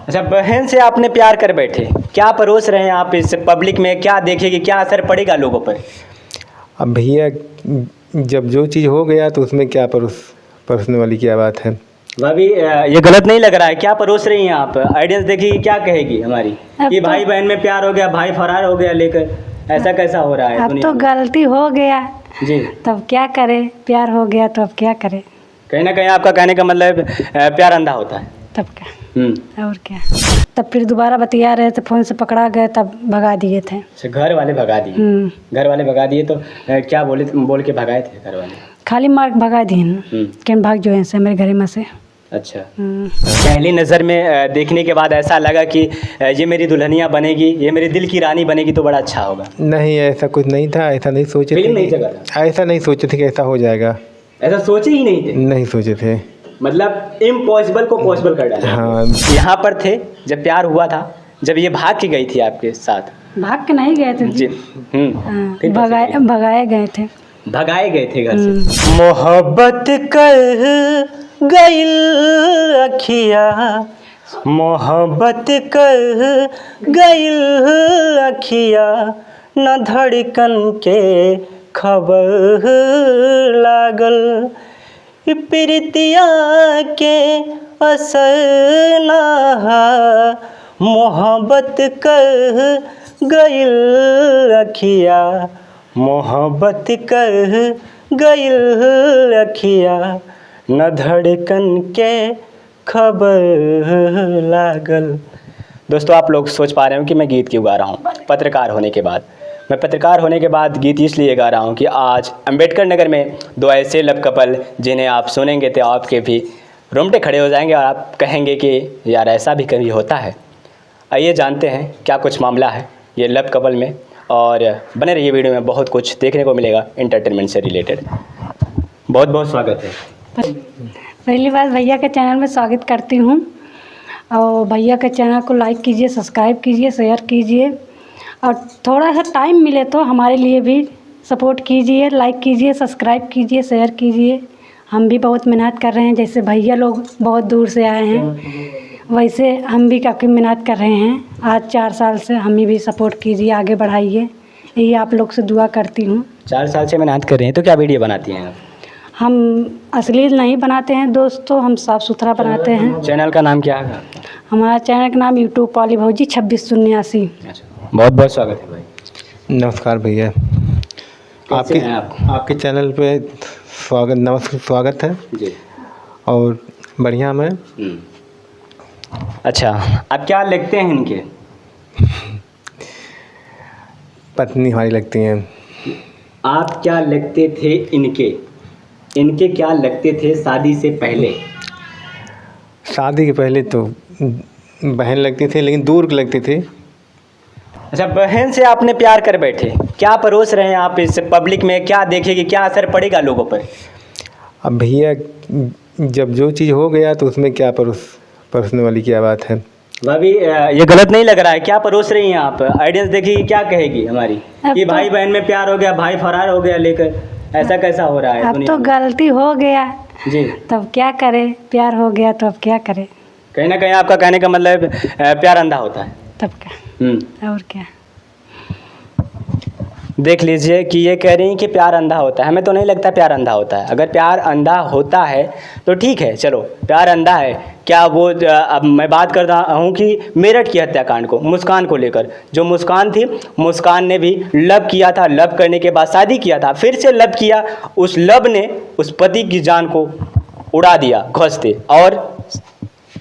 अच्छा, बहन से आपने प्यार कर बैठे, क्या परोस रहे हैं आप इस पब्लिक में? क्या देखेंगे, क्या असर पड़ेगा लोगों पर? अब भैया जब जो चीज़ हो गया तो उसमें क्या परोसने वाली क्या बात है। भाभी ये गलत नहीं लग रहा है? क्या परोस रही हैं आप? ऑडियंस देखेगी क्या कहेगी हमारी कि तो भाई बहन में प्यार हो गया, भाई फरार हो गया लेकर, ऐसा कैसा हो रहा है अब दुनिया तो में? गलती हो गया, जी, तब क्या करे, प्यार हो गया तो अब क्या करे। कहीं ना कहीं आपका कहने का मतलब प्यार अंधा होता है। तब क्या और क्या। तब फिर दोबारा बतिया रहे थे, फ़ोन से पकड़ा गए, तब भगा दिए थे। अच्छा, घर वाले भगा दिए? घर वाले भगा दिए तो क्या बोल के भगाए थे घर वाले? खाली मार भगा दिए न कि भाग जो है मेरे घर में से। अच्छा, पहली नज़र में देखने के बाद ऐसा लगा कि ये मेरी दुल्हनिया बनेगी, ये मेरी दिल की रानी बनेगी तो बड़ा अच्छा होगा? नहीं, ऐसा कुछ नहीं था, ऐसा नहीं सोचे फीलिंग नहीं थे, जगा था? ऐसा नहीं सोचे थे कि ऐसा हो जाएगा। ऐसा सोचे ही नहीं थे? नहीं सोचे थे। मतलब इम्पॉसिबल को पॉसिबल कर डाला। हाँ। यहाँ पर थे जब प्यार हुआ था, जब ये भाग के गई थी आपके साथ? भाग के नहीं गए थे जी। फिर भगाए गए थे। भगाए गए थे घर से। मोहब्बत कर गइल अखिया, मोहब्बत कर गइल अखिया, न धड़कन के खबर लागल, प्रीतिया के असर ना हा, मोहब्बत कर गइल अखिया, मोहब्बत कर गइल अखिया, न धड़कन के खबर लागल। दोस्तों, आप लोग सोच पा रहे हो कि मैं गीत क्यों गा रहा हूँ? पत्रकार होने के बाद मैं पत्रकार होने के बाद गीत इसलिए गा रहा हूँ कि आज अंबेडकर नगर में दो ऐसे लव कपल जिन्हें आप सुनेंगे तो आपके भी रोंगटे खड़े हो जाएंगे और आप कहेंगे कि यार ऐसा भी कभी होता है। आइए जानते हैं क्या कुछ मामला है ये लव कपल में, और बने रहिए वीडियो में, बहुत कुछ देखने को मिलेगा एंटरटेनमेंट से रिलेटेड। बहुत बहुत स्वागत है। पहली बार भैया के चैनल में स्वागत करती हूँ, और भैया के चैनल को लाइक कीजिए, सब्सक्राइब कीजिए, शेयर कीजिए, और थोड़ा सा टाइम मिले तो हमारे लिए भी सपोर्ट कीजिए, लाइक कीजिए, सब्सक्राइब कीजिए, शेयर कीजिए। हम भी बहुत मेहनत कर रहे हैं, जैसे भैया लोग बहुत दूर से आए हैं वैसे हम भी काफ़ी मेहनत कर रहे हैं। आज 4 साल से हमें भी सपोर्ट कीजिए, आगे बढ़ाइए, यही आप लोग से दुआ करती हूँ। 4 साल से मेहनत कर रहे हैं, तो क्या वीडियो बनाती हैं आप? हम अश्लील नहीं बनाते हैं दोस्तों, हम साफ़ सुथरा बनाते हैं। चैनल का नाम क्या है? हमारा चैनल का नाम यूट्यूब पाली भौजी 2689। बहुत बहुत स्वागत है भाई। नमस्कार भैया, आपके चैनल पे स्वागत है जी। और बढ़िया मैं। अच्छा, आप क्या लिखते हैं इनके? पत्नी हमारी लगती हैं। आप क्या लगते थे इनके? इनके क्या लगते थे शादी से पहले? शादी के पहले तो बहन लगती थी, लेकिन दूर लगती थी। अच्छा, बहन से आपने प्यार कर बैठे, क्या परोस रहे हैं आप इस पब्लिक में? क्या देखेंगे, क्या असर पड़ेगा लोगों पर? अब भैया जब जो चीज़ हो गया तो उसमें क्या परोसने वाली क्या बात है। भाभी ये गलत नहीं लग रहा है? क्या परोस रही हैं आप? ऑडियंस देखेगी क्या कहेगी हमारी कि भाई बहन में प्यार हो गया, भाई फरार हो गया लेकर, ऐसा कैसा हो रहा है अब दुनिया तो में? गलती हो गया जी, तब क्या करे, प्यार हो गया तो अब क्या करे। कहीं ना कहीं आपका कहने का मतलब प्यार अंधा होता है। तब क्या और क्या। देख लीजिए कि ये कह रही हैं कि प्यार अंधा होता है। हमें तो नहीं लगता प्यार अंधा होता है। अगर प्यार अंधा होता है तो ठीक है, चलो प्यार अंधा है। क्या वो अब मैं बात कर रहा हूँ कि मेरठ की हत्याकांड को, मुस्कान को लेकर। जो मुस्कान थी, मुस्कान ने भी लव किया था, लव करने के बाद शादी किया था, फिर से लव किया, उस लव ने उस पति की जान को उड़ा दिया घोंसते, और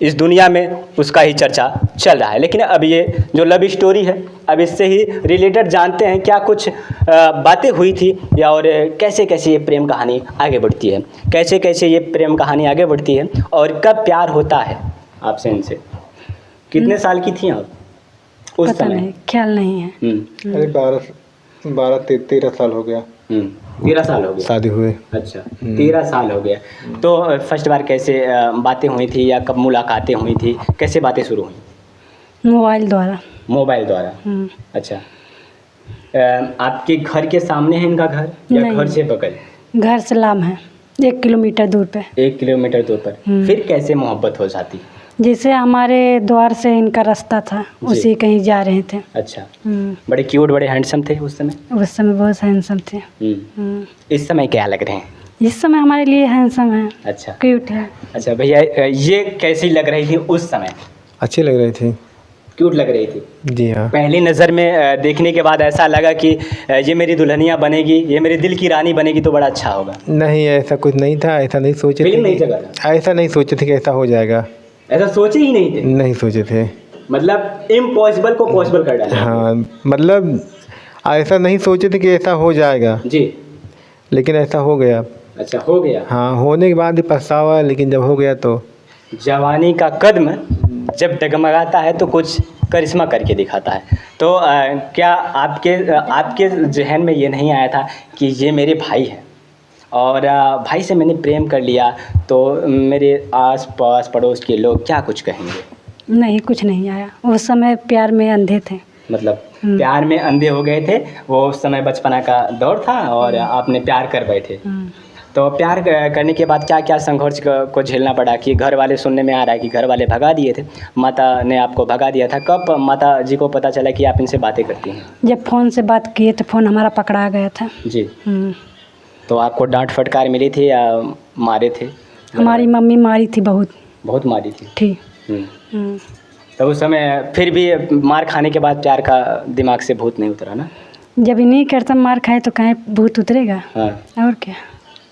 इस दुनिया में उसका ही चर्चा चल रहा है। लेकिन अब ये जो लव स्टोरी है, अब इससे ही रिलेटेड जानते हैं क्या कुछ बातें हुई थी, या और कैसे कैसे ये प्रेम कहानी आगे बढ़ती है, कैसे कैसे ये प्रेम कहानी आगे बढ़ती है, और कब प्यार होता है आपसे इनसे। कितने साल की थी आप उस पता समय? नहीं, ख्याल नहीं है। अरे 12-13 साल हो गया। 13 साल हो गया शादी हुए। अच्छा, 13 साल हो गया। तो फर्स्ट बार कैसे बातें हुई थी, या कब मुलाकातें हुई थी, कैसे बातें शुरू हुई? मोबाइल द्वारा। मोबाइल द्वारा। अच्छा, आपके घर के सामने है इनका घर, या नहीं। घर से बगल? घर से लाम है, 1 किलोमीटर दूर पे। 1 किलोमीटर दूर पर। फिर कैसे मोहब्बत हो जाती? जैसे हमारे द्वार से इनका रास्ता था, उसी कहीं जा रहे थे। अच्छा, बड़े क्यूट, बड़े हैंडसम थे उस समय। उस समय बहुत हैंडसम थे। इस समय क्या लग रहे हैं? इस समय हमारे लिए हैंडसम है, अच्छा, क्यूट है। अच्छा भैया, ये कैसी लग रही थी उस समय? अच्छी लग रही थी। क्यूट लग रही थी। जी हाँ। पहली नज़र में देखने के बाद ऐसा लगा कि ये मेरी दुल्हनिया बनेगी, ये मेरे दिल की रानी बनेगी तो बड़ा अच्छा होगा। नहीं, ऐसा कुछ नहीं था, ऐसा नहीं सोचे फीलिंग थे नहीं जगा था? ऐसा नहीं सोचे थे कि ऐसा हो जाएगा। ऐसा सोचे ही नहीं थे? नहीं सोचे थे। मतलब इम्पॉसिबल को पॉसिबल कर डाला। हाँ, मतलब ऐसा नहीं सोचे थे कि ऐसा हो जाएगा, जी। लेकिन ऐसा हो गया। अच्छा, हो गया। हाँ, होने के बाद भी पछतावा, लेकिन जब हो गया तो। जवानी का कदम जब डगमगाता है तो कुछ करिश्मा करके दिखाता है। तो क्या आपके जहन में ये नहीं आया था कि ये मेरे भाई हैं और भाई से मैंने प्रेम कर लिया तो मेरे आस पास पड़ोस के लोग क्या कुछ कहेंगे? नहीं, कुछ नहीं आया। उस समय प्यार में अंधे थे। मतलब प्यार में अंधे हो गए थे। वो उस समय बचपना का दौर था और आपने प्यार कर बैठे। तो प्यार करने के बाद क्या क्या संघर्ष को झेलना पड़ा कि घर वाले, सुनने में आ रहा है कि घर वाले भगा दिए थे, माता ने आपको भगा दिया था। कब माता जी को पता चला कि आप इनसे बातें करती हैं? जब फ़ोन से बात किए तो फ़ोन हमारा पकड़ा गया था। जी। तो आपको डांट फटकार मिली थी या मारे थे? हमारी मम्मी मारी थी, बहुत मारी थी। ठीक। तो उस समय फिर भी मार खाने के बाद प्यार का दिमाग से भूत नहीं उतरा ना? जब इन्हीं करता मार खाए तो कहीं भूत उतरेगा। हाँ। और क्या।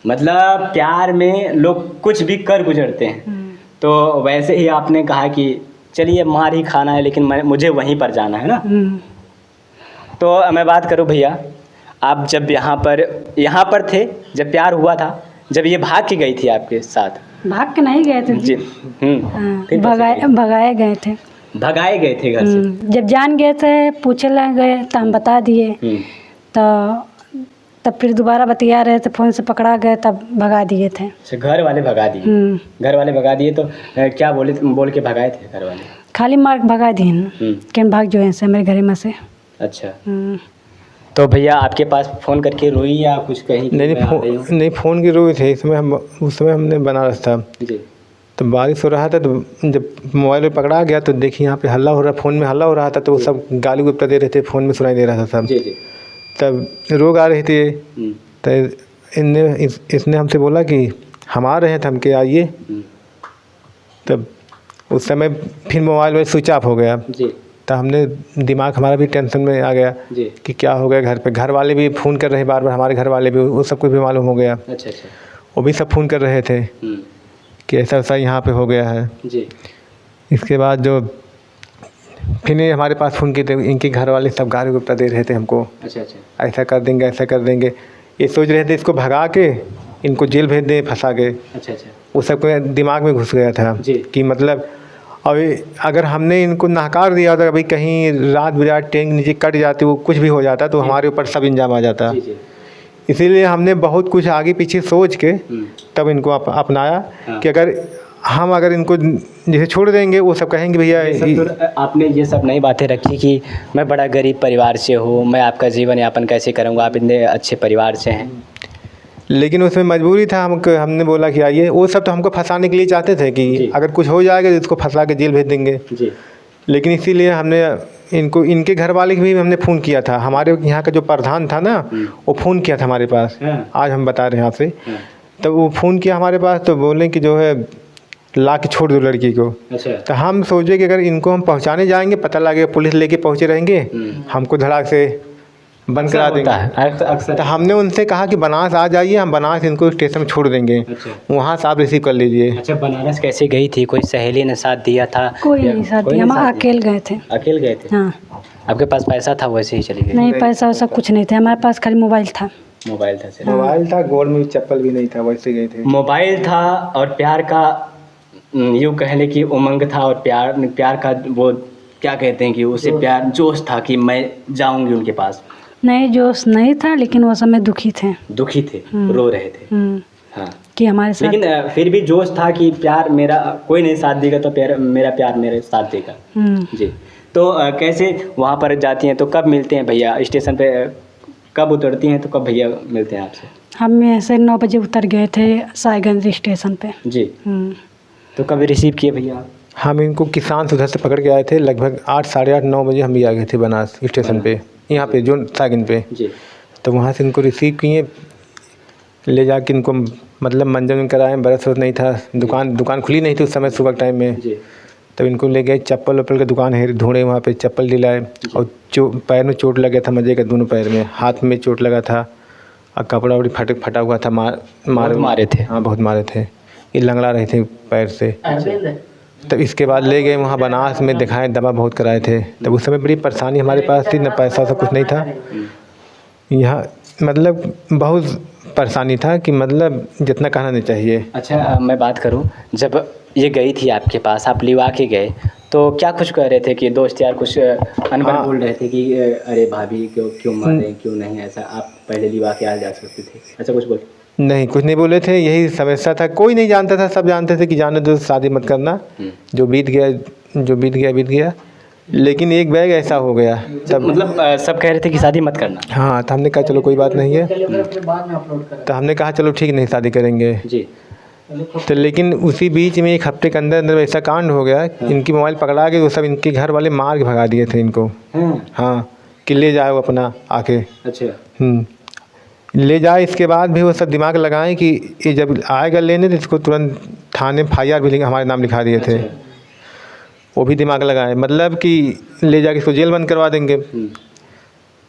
मतलब प्यार में लोग कुछ भी कर गुजरते हैं। तो वैसे ही आपने कहा कि चलिए मार ही खाना है, लेकिन मुझे वहीं पर जाना है ना। तो मैं बात करूं भैया, आप जब यहाँ पर थे, जब प्यार हुआ था, जब ये भाग के गई थी आपके साथ? भाग के नहीं गए थे जी। फिर भगाए गए थे। भगाए गए थे घर से? जब जान गए थे, पूछे लग गए तो हम बता दिए। तो तब फिर दोबारा बतिया रहे थे, फ़ोन से पकड़ा गए, तब भगा दिए थे। अच्छा, घर वाले भगा दिए? घर वाले भगा दिए तो क्या बोल के भगाए थे घर वाले? खाली मार भगा दिए न कि भाग जो है मेरे घर में से। अच्छा। तो भैया आपके पास फ़ोन करके रोई या कुछ कहीं? नहीं, फ़ोन की रोई थे। उस समय हमने बनारस था जी। तो बारिश हो रहा था, तो जब मोबाइल में पकड़ा गया तो देखिए यहाँ पे हल्ला हो रहा, फ़ोन में हल्ला हो रहा था, तो वो सब गाली गुप्ता दे रहे थे, फ़ोन में सुनाई दे रहा था सब। जी जी। तब रोग आ रहे थे। तो इसने हमसे बोला कि हम आ रहे हैं, तो हम के आइए। तब उस समय फिर मोबाइल में स्विच ऑफ हो गया जी। तो हमने, दिमाग हमारा भी टेंशन में आ गया जी। कि क्या हो गया घर पे। घर वाले भी फ़ोन कर रहे बार बार, हमारे घर वाले भी, वो सबको भी मालूम हो गया। अच्छा अच्छा। वो भी सब फ़ोन कर रहे थे कि ऐसा ऐसा यहाँ पे हो गया है। जी। इसके बाद जो फिर ये हमारे पास फ़ोन किए थे, इनके घर वाले सब गाली गुप्ता दे रहे थे हमको। अच्छा अच्छा। ऐसा कर देंगे, ऐसा कर देंगे। ये सोच रहे थे इसको भगा के इनको जेल भेज दें, फंसा के। अच्छा अच्छा। वो सबको दिमाग में घुस गया था कि मतलब अभी अगर हमने इनको नकार दिया तो अभी कहीं रात बिरात ट्रेन नीचे कट जाती, वो कुछ भी हो जाता तो हमारे ऊपर सब इल्ज़ाम आ जाता। इसीलिए हमने बहुत कुछ आगे पीछे सोच के तब इनको अपनाया कि अगर इनको जैसे छोड़ देंगे, वो सब कहेंगे भैया। आपने ये सब नई बातें रखी कि मैं बड़ा गरीब परिवार से हूँ, मैं आपका जीवन यापन कैसे करूँगा, आप इतने अच्छे परिवार से हैं। लेकिन उसमें मजबूरी था, हमने बोला कि आइए। वो सब तो हमको फंसाने के लिए चाहते थे कि अगर कुछ हो जाएगा तो इसको फंसा के जेल भेज देंगे। लेकिन इसीलिए हमने इनके घर वाले भी हमने फ़ोन किया था। हमारे यहाँ का जो प्रधान था ना, वो फ़ोन किया था हमारे पास। आज हम बता रहे हैं आपसे। तो वो फ़ोन किया हमारे पास, तो बोले कि जो है ला के छोड़ दो लड़की को। अच्छा। तो हम सोचे कि अगर इनको हम पहुँचाने जाएंगे, पता लगेगा पुलिस लेके पहुँचे रहेंगे, हमको धड़ाक से बंद करा देंगे। अक्सर। तो हमने उनसे कहा कि बनारस आ जाइए, हम बनारस इनको स्टेशन में छोड़ देंगे। अच्छा। वहाँ से आप रिसीव कर लीजिए। अच्छा, बनारस कैसे गई थी? कोई सहेली ने साथ दिया था? कोई नहीं साथ दिया, हम अकेले गए थे। अकेले गए थे? हाँ। आपके पास पैसा था, वैसे ही चली गई? नहीं, पैसा वैसा कुछ नहीं था, हमारे पास खाली मोबाइल था। मोबाइल था, गोड़ में चप्पल भी नहीं था, वैसे गए थे। मोबाइल था और प्यार का यूँ कह लें कि उमंग था, और प्यार का वो क्या कहते हैं कि उसे प्यार जोश था कि मैं जाऊंगी उनके पास। नहीं, जोश नहीं था, लेकिन वो समय दुखी थे, रो रहे थे। हाँ, कि हमारे साथ। लेकिन फिर भी जोश था कि प्यार मेरा कोई नहीं साथ देगा तो मेरा प्यार मेरे साथ देगा। जी। तो कैसे वहाँ पर जाती हैं, तो कब मिलते हैं भैया स्टेशन पे? कब उतरती हैं तो कब भैया मिलते हैं आपसे? हम ऐसे 9 बजे उतर गए थे साईगंज स्टेशन पे। जी। तो कभी रिसीव किए भैया? हम इनको किसान से उधर से पकड़ के आए थे, लगभग 8, साढ़े 8, 9 बजे हम भी आ गए थे बनास स्टेशन पे, यहाँ पे जो सागिन पे। तो वहाँ से इनको रिसीव किए, ले जाके इनको मतलब मंजन कराए, बरस वरस नहीं था, दुकान खुली नहीं थी उस समय सुबह टाइम में। तब इनको ले गए, चप्पल वप्पल की दुकान है ढूंढे, वहाँ पे चप्पल दिलाए, और पैर में चोट लगा था मजे का, दोनों पैर में, हाथ में चोट लगा था, और कपड़ा वपड़ी फटा हुआ था, मारे थे। हाँ बहुत मारे थे, ये लंगड़ा रहे थे पैर से। तब इसके बाद ले गए वहाँ बनास में, दिखाए, दवा बहुत कराए थे। तब उस समय बड़ी परेशानी हमारे पास थी, न पैसा वैसा कुछ नहीं था यहाँ, मतलब बहुत परेशानी था कि मतलब जितना कहना नहीं चाहिए। अच्छा, मैं बात करूं, जब ये गई थी आपके पास, आप लिवा के गए, तो क्या कुछ कह रहे थे कि दोस्त यार कुछ अनबन बोल रहे थे कि अरे भाभी क्यों मारे, क्यों नहीं, ऐसा आप पहले लिवा के आ जा सकते थे, ऐसा कुछ बोल? नहीं, कुछ नहीं बोले थे, यही समस्या था, कोई नहीं जानता था, सब जानते थे कि जाने दो, शादी मत करना, जो बीत गया बीत गया। लेकिन एक बैग ऐसा हो गया तब, मतलब सब कह रहे थे कि शादी मत करना। हाँ, तो हमने कहा चलो कोई बात नहीं है, तो हमने कहा चलो ठीक, नहीं शादी करेंगे जी। तो लेकिन उसी बीच में 1 हफ्ते के अंदर ऐसा कांड हो गया, इनकी मोबाइल पकड़ा के वो सब इनके घर वाले मार के भगा दिए थे इनको। हाँ, कि ले जाओ अपना आके। अच्छा। ले जाए, इसके बाद भी वो सब दिमाग लगाएं कि ये जब आएगा लेने तो इसको तुरंत थाने में FIR भी हमारे नाम लिखा दिए थे। वो भी दिमाग लगाए, मतलब कि ले जाके इसको जेल बंद करवा देंगे।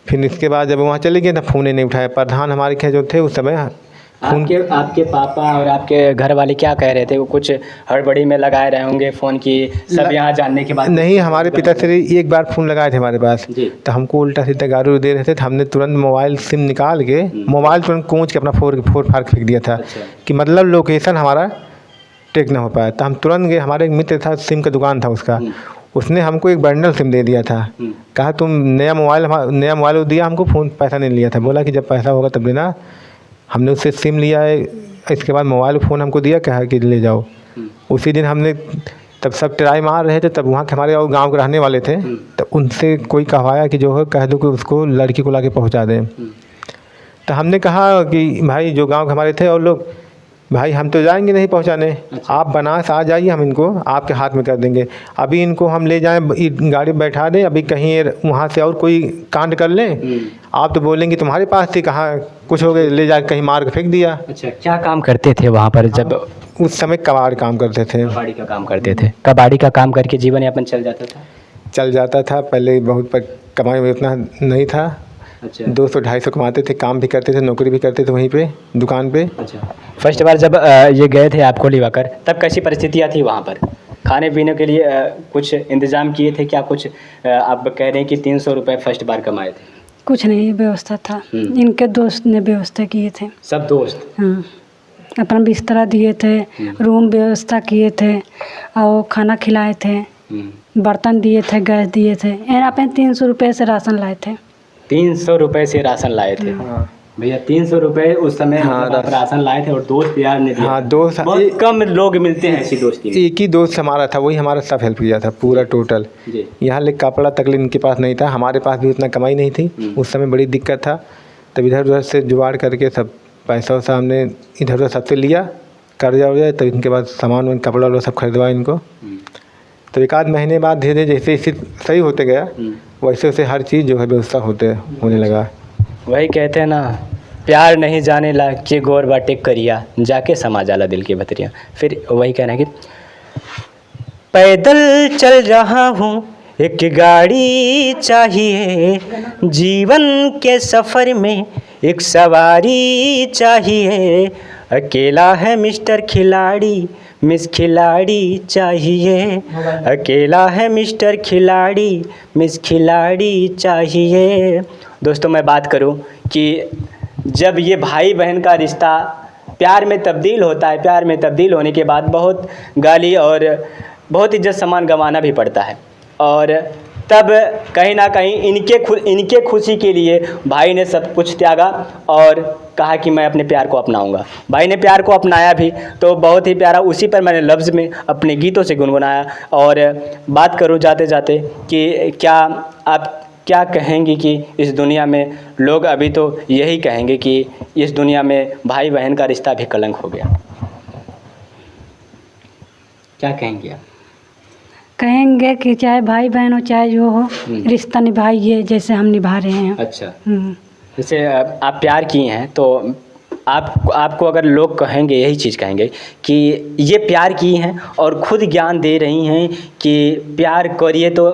फिर इसके बाद जब वहाँ चले गए तो फ़ोन ही नहीं उठाया। प्रधान हमारे के जो थे उस समय, आपके पापा और आपके घर वाले क्या कह रहे थे? वो कुछ हड़बड़ी में लगाए रहे होंगे फ़ोन की, सब यहाँ जानने के बाद? नहीं, हमारे पिताश्री एक बार फ़ोन लगाए थे हमारे पास, तो हमको उल्टा सीधा गाली दे रहे थे, तो हमने तुरंत मोबाइल सिम निकाल के मोबाइल तुरंत कूच के अपना फोड़ फाड़ फेंक दिया था। कि मतलब लोकेशन हमारा ट्रैक ना हो पाया। तो हम तुरंत गए, हमारे एक मित्र था, सिम का दुकान था उसका, उसने हमको एक बंडल सिम दे दिया था। कहा तुम नया मोबाइल दिया हमको, फ़ोन पैसा नहीं लिया था, बोला कि जब पैसा होगा तब देना। हमने उससे सिम लिया है, इसके बाद मोबाइल फ़ोन हमको दिया, कहा कि ले जाओ। उसी दिन हमने, तब सब ट्राई मार रहे थे, तब वहाँ के हमारे और गांव के रहने वाले थे, तो उनसे कोई कहवाया कि जो है कह दो कि उसको लड़की को लाके पहुँचा दें। तो हमने कहा कि भाई जो गांव के हमारे थे और लोग, भाई हम तो जाएंगे नहीं पहुंचाने, आप बनास आ जाइए, हम इनको आपके हाथ में कर देंगे। अभी इनको हम ले जाएं, गाड़ी बैठा दें, अभी कहीं वहाँ से और कोई कांड कर लें, आप तो बोलेंगे तुम्हारे पास थी, कहाँ कुछ हो गए, ले जाकर कहीं मार के फेंक दिया। अच्छा, क्या काम करते थे वहाँ पर जब? उस समय कबाड़ काम करते थे। कबाड़ी का काम करते थे। कबाड़ी का काम करके जीवन यापन चल जाता था? पहले बहुत कमाई में उतना नहीं था। अच्छा। 200-250 कमाते थे, काम भी करते थे, नौकरी भी करते थे वहीं पे दुकान पे। अच्छा। फर्स्ट बार जब ये गए थे आपको लिवाकर, तब कैसी परिस्थितियाँ थी वहाँ पर? खाने पीने के लिए कुछ इंतज़ाम किए थे क्या? कुछ आप कह रहे हैं कि 300 रुपये फर्स्ट बार कमाए थे? कुछ नहीं व्यवस्था था, इनके दोस्त ने व्यवस्था किए थे। सब दोस्त? हाँ, अपना बिस्तरा दिए थे, रूम व्यवस्था किए थे, और खाना खिलाए थे, बर्तन दिए थे, गैस दिए थे। यहाँ पे 300 रुपये से राशन लाए थे। 300 रुपये से राशन लाए थे? हाँ भैया, 300 रुपये उस समय। हाँ, मतलब आप राशन लाए थे और दोस्त यार ने दिया? हाँ, दोस्त बहुत कम लोग मिलते हैं ऐसी दोस्ती। एक ही दोस्त हमारा था, वही हमारा सब हेल्प किया था पूरा टोटल। यहाँ ले कपड़ा तक इनके पास नहीं था, हमारे पास भी उतना कमाई नहीं थी उस समय, बड़ी दिक्कत था। तब इधर उधर से जुगाड़ करके सब पैसा वैसा हमने इधर उधर सबसे लिया, कर्जा वर्जा, तब इनके बाद सामान कपड़ा वपड़ा सब खरीदवाया इनको। तो 1 आध महीने बाद धीरे धीरे जैसे सही होते गया, वैसे वैसे हर चीज़ जो है व्यवस्था होने लगा। वही कहते हैं ना, प्यार नहीं जाने ला के गोर बाटे करिया, जाके समा जाला दिल के भतरिया। फिर वही कहना है कि पैदल चल रहा हूँ, एक गाड़ी चाहिए, जीवन के सफ़र में एक सवारी चाहिए, अकेला है मिस्टर खिलाड़ी, मिस खिलाड़ी चाहिए, अकेला है मिस्टर खिलाड़ी, मिस खिलाड़ी चाहिए। दोस्तों, मैं बात करूं कि जब ये भाई बहन का रिश्ता प्यार में तब्दील होता है, प्यार में तब्दील होने के बाद बहुत गाली और बहुत इज्जत सम्मान गंवाना भी पड़ता है, और तब कहीं ना कहीं इनके खुशी के लिए भाई ने सब कुछ त्यागा और कहा कि मैं अपने प्यार को अपनाऊंगा। भाई ने प्यार को अपनाया भी, तो बहुत ही प्यारा, उसी पर मैंने लफ्ज़ में अपने गीतों से गुनगुनाया। और बात करूं जाते जाते कि क्या आप क्या कहेंगी कि इस दुनिया में लोग अभी तो यही कहेंगे कि इस दुनिया में भाई बहन का रिश्ता भी कलंक हो गया, क्या कहेंगे आप? कहेंगे कि चाहे भाई बहन हो चाहे जो हो, रिश्ता निभाइए जैसे हम निभा रहे हैं। अच्छा, जैसे आप प्यार किए हैं तो आपको अगर लोग कहेंगे, यही चीज़ कहेंगे कि ये प्यार की हैं और खुद ज्ञान दे रही हैं कि प्यार करिए तो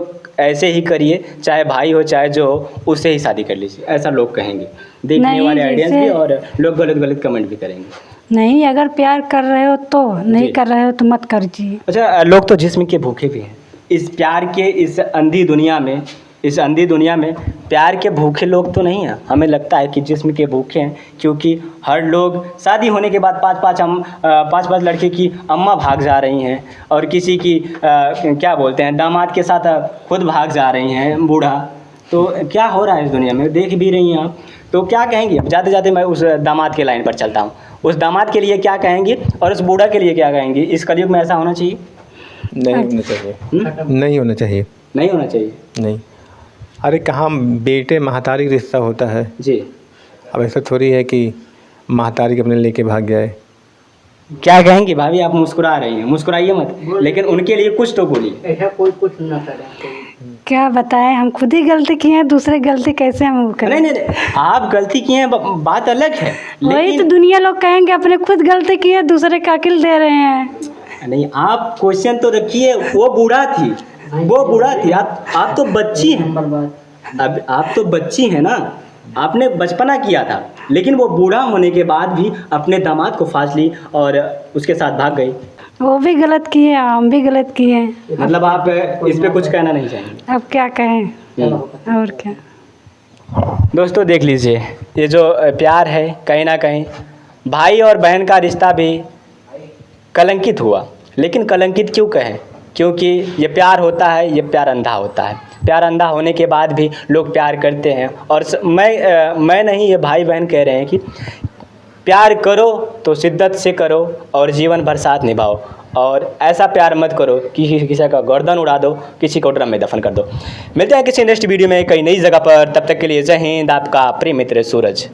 ऐसे ही करिए, चाहे भाई हो चाहे जो हो, उससे ही शादी कर लीजिए, ऐसा लोग कहेंगे, देखने नहीं, वाले ऑडियंस भी, जैसे- और लोग गलत गलत कमेंट भी करेंगे। नहीं, अगर प्यार कर रहे हो तो, नहीं जी। कर रहे हो तो मत करिए। अच्छा, लोग तो जिस्म के भूखे भी हैं इस प्यार के, इस अंधी दुनिया में, इस अंधी दुनिया में प्यार के भूखे लोग तो नहीं हैं। हमें लगता है कि जिस्म के भूखे हैं, क्योंकि हर लोग शादी होने के बाद पाँच पाँच लड़के की अम्मा भाग जा रही हैं, और किसी की क्या बोलते हैं, दामाद के साथ खुद भाग जा रही हैं बूढ़ा। तो क्या हो रहा है इस दुनिया में, देख भी रही हैं आप। तो क्या कहेंगी? जाते जाते मैं उस दामाद के लाइन पर चलता हूँ, उस दामाद के लिए क्या कहेंगी और उस बूढ़ा के लिए क्या कहेंगी? इस कलयुग में ऐसा होना चाहिए? नहीं होना चाहिए, नहीं होना चाहिए, नहीं होना चाहिए। नहीं। अरे कहाँ बेटे महतारी रिश्ता होता है। जी, अब ऐसा थोड़ी है कि महतारी के अपने लेके भाग गए। क्या कहेंगी भाभी? आप मुस्कुरा रही हैं, मुस्कुराइए मत, लेकिन उनके लिए कुछ तो बोलिए। ऐसा कोई कुछ ना करे। क्या बताएं, हम खुद ही गलती किए हैं, दूसरे गलती कैसे हम वो करें? नहीं, आप गलती किए हैं, बात अलग है, वही तो लेकिन दुनिया लोग कहेंगे अपने खुद गलती की है, दूसरे का अकिल दे रहे हैं। नहीं, आप क्वेश्चन तो रखिए। वो बूढ़ा थी, वो बूढ़ा थी, आप तो बच्ची हैं। नंबर बात, अब आप तो बच्ची हैं ना, आपने बचपना किया था, लेकिन वो बूढ़ा होने के बाद भी अपने दामाद को फांस ली और उसके साथ भाग गई। वो भी गलत किए, हम भी गलत किए। मतलब आप इस पे कुछ कहना नहीं चाहेंगे? अब क्या कहें, और क्या। दोस्तों देख लीजिए, ये जो प्यार है, कहीं ना कहीं भाई और बहन का रिश्ता भी कलंकित हुआ। लेकिन कलंकित क्यों कहें? क्योंकि ये प्यार होता है, ये प्यार अंधा होता है। प्यार अंधा होने के बाद भी लोग प्यार करते हैं। और मैं नहीं, ये भाई बहन कह रहे हैं कि प्यार करो तो शिद्दत से करो और जीवन भर साथ निभाओ, और ऐसा प्यार मत करो कि किसी का गर्दन उड़ा दो, किसी को ड्रम में दफन कर दो। मिलते हैं किसी नेक्स्ट वीडियो में कई नई जगह पर, तब तक के लिए जय हिंद, आपका प्रिय मित्र सूरज।